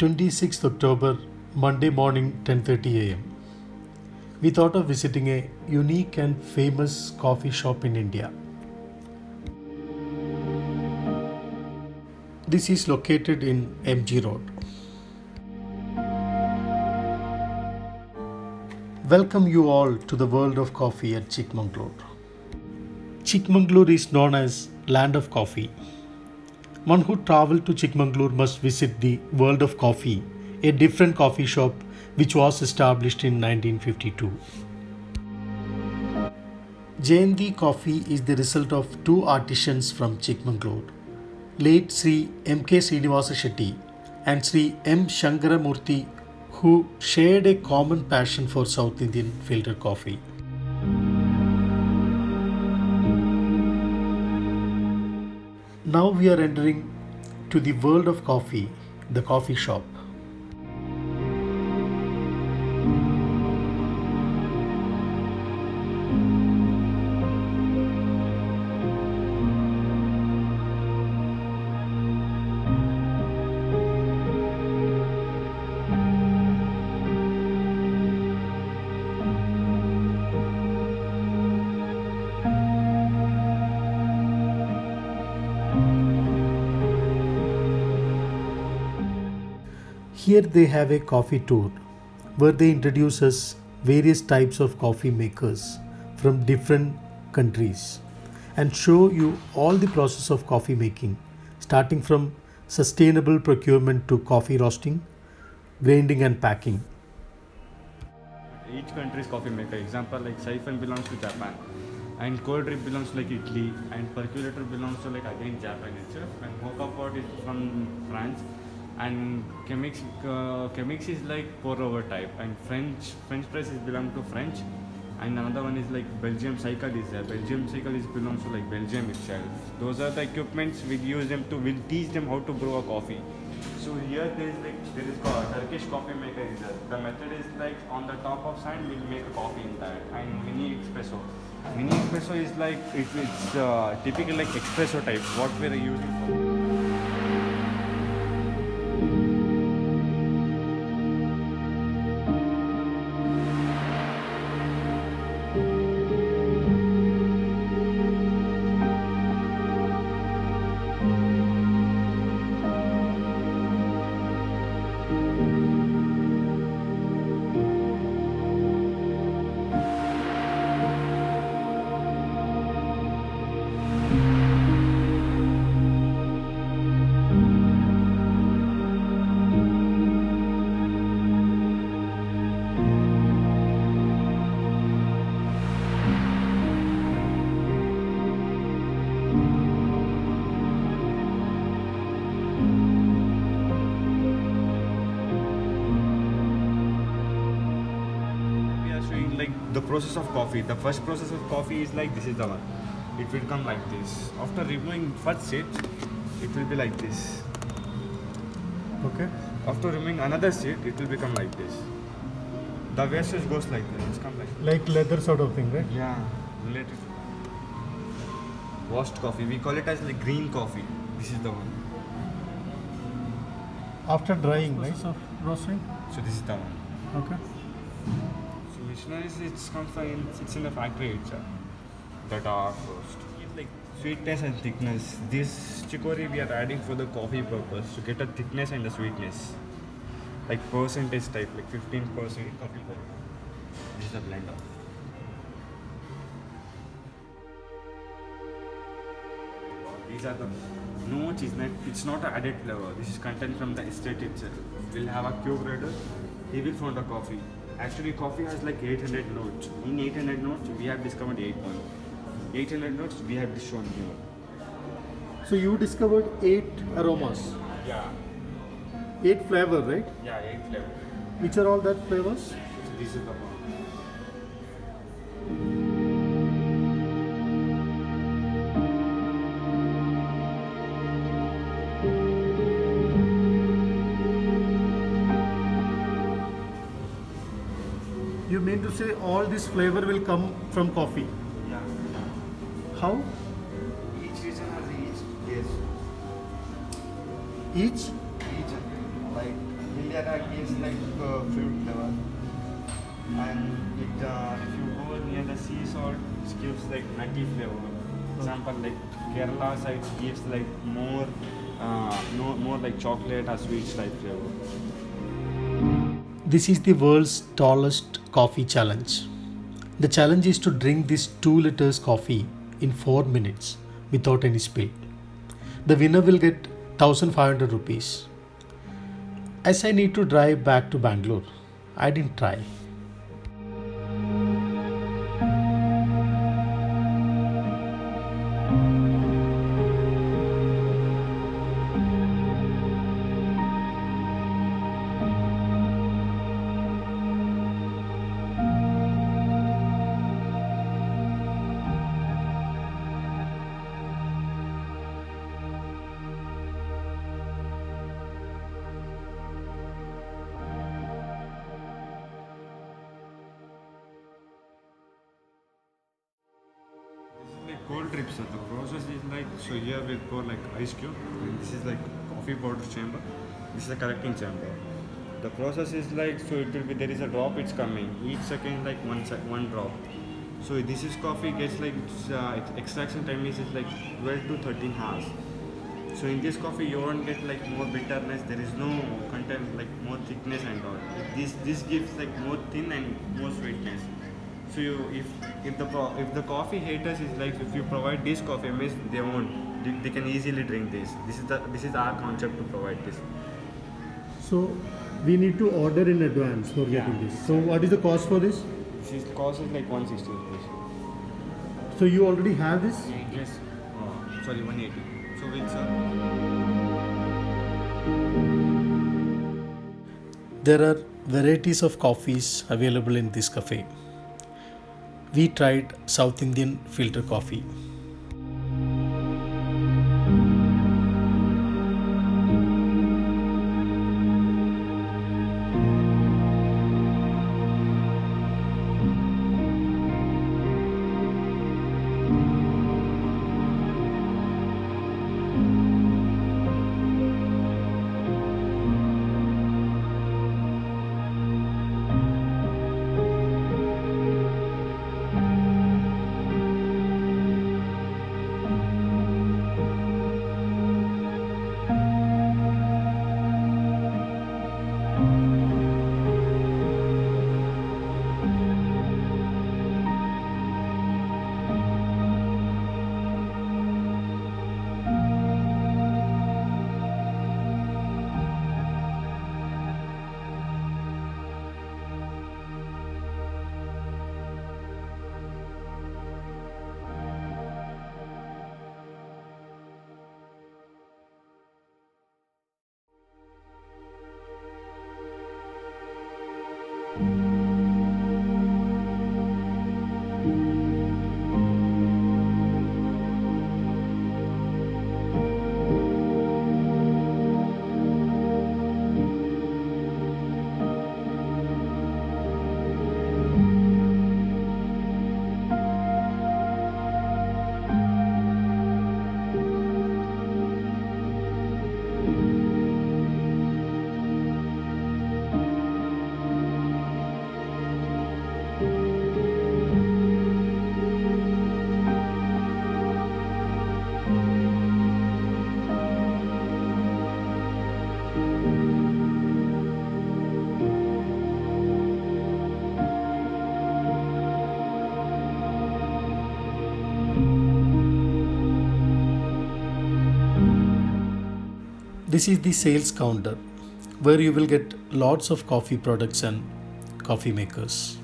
26th October, Monday morning, 10:30 a.m. We thought of visiting a unique and famous coffee shop in India. This is located in MG Road. Welcome you all to the world of coffee at Chikmagalur. Chikmagalur is known as Land of Coffee. One who travels to Chikmagalur must visit the World of Coffee, a different coffee shop which was established in 1952. Jayanti Coffee is the result of two artisans from Chikmagalur, late Sri M.K. Srinivasa Shetty and Sri M. Shankaramurthy, who shared a common passion for South Indian filter coffee. Now we are entering to the world of coffee, the coffee shop. Here they have a coffee tour where they introduce us various types of coffee makers from different countries and show you all the process of coffee making, starting from sustainable procurement to coffee roasting, grinding and packing. Each country's coffee maker. Example like siphon belongs to Japan, and cold drip belongs to like Italy, and percolator belongs to like again Japan itself, and mocha pot is from France, and Chemex is like pour over type, and French press is belong to French, and another one is like Belgium cycle is there. Belgium cycle is belongs to like Belgium itself. Those are the equipments we use them to. We'll teach them how to brew a coffee. So here there is called Turkish coffee maker is there. The method is like on the top of sand we'll make a coffee in that, and mini espresso. Mini espresso is like it's typical like espresso type what we're using for. Like the process of coffee. The first process of coffee is like this is the one. It will come like this. After removing first seed, it will be like this. Okay. After removing another seed, it will become like this. The wastage goes like this. It's come Like leather sort of thing, right? yeah, related. Washed coffee. We call it as like green coffee. This is the one. After drying, right? Of roasting. So this is the one. Okay. So missionaries, it's in the factory itself. The dark roast. Like sweetness and thickness. This chicory we are adding for the coffee purpose to get a thickness and a sweetness. Like percentage type, like 15% coffee powder. This is the blender. These are the notes. It's not an added flavor. This is content from the estate itself. We'll have a cube grader. He will found the coffee. Actually, coffee has like 800 notes. In 800 notes, we have discovered 8 one. 800 notes we have shown here. So you discovered 8 aromas, Yeah. 8 flavor, right? Yeah, 8 flavor. Which are all that flavors? So this is the one. You mean to say all this flavor will come from coffee? Yeah. How? Each region has each taste. Each? Region. Like Riviera gives like fruit flavor, and if you go near the sea salt, it gives like nutty flavor. Example like Kerala side gives like more, no more like chocolate or sweet type flavor. This is the world's tallest coffee challenge. The challenge is to drink this 2 liters coffee in 4 minutes without any spill. The winner will get 1500 rupees. As I need to drive back to Bangalore, I didn't try. Like cold drips, the process is like, so here we pour like ice cube, and this is like coffee powder chamber, this is a collecting chamber. The process is like, so it will be, there is a drop, it's coming each second like one drop. So this is coffee gets like extraction time is like 12 to 13 hours. So in this coffee you won't get like more bitterness, there is no content like more thickness and all. This gives like more thin and more sweetness. So if the coffee haters is like, if you provide this coffee, means they won't, they can easily drink this. This is our concept to provide this. So we need to order in advance for getting this. So what is the cost for this? This is cost is like 160 rupees. So you already have this? Yes. Sorry, 180. So we'll serve. There are varieties of coffees available in this cafe. We tried South Indian filter coffee. This is the sales counter where you will get lots of coffee products and coffee makers.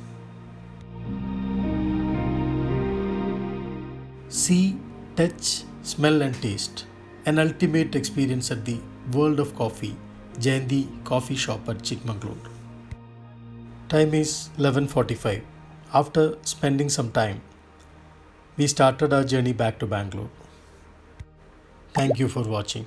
See, touch, smell and taste. An ultimate experience at the World of Coffee, Jayanti Coffee Shop at Chikmagalur. Time is 11:45. After spending some time, we started our journey back to Bangalore. Thank you for watching.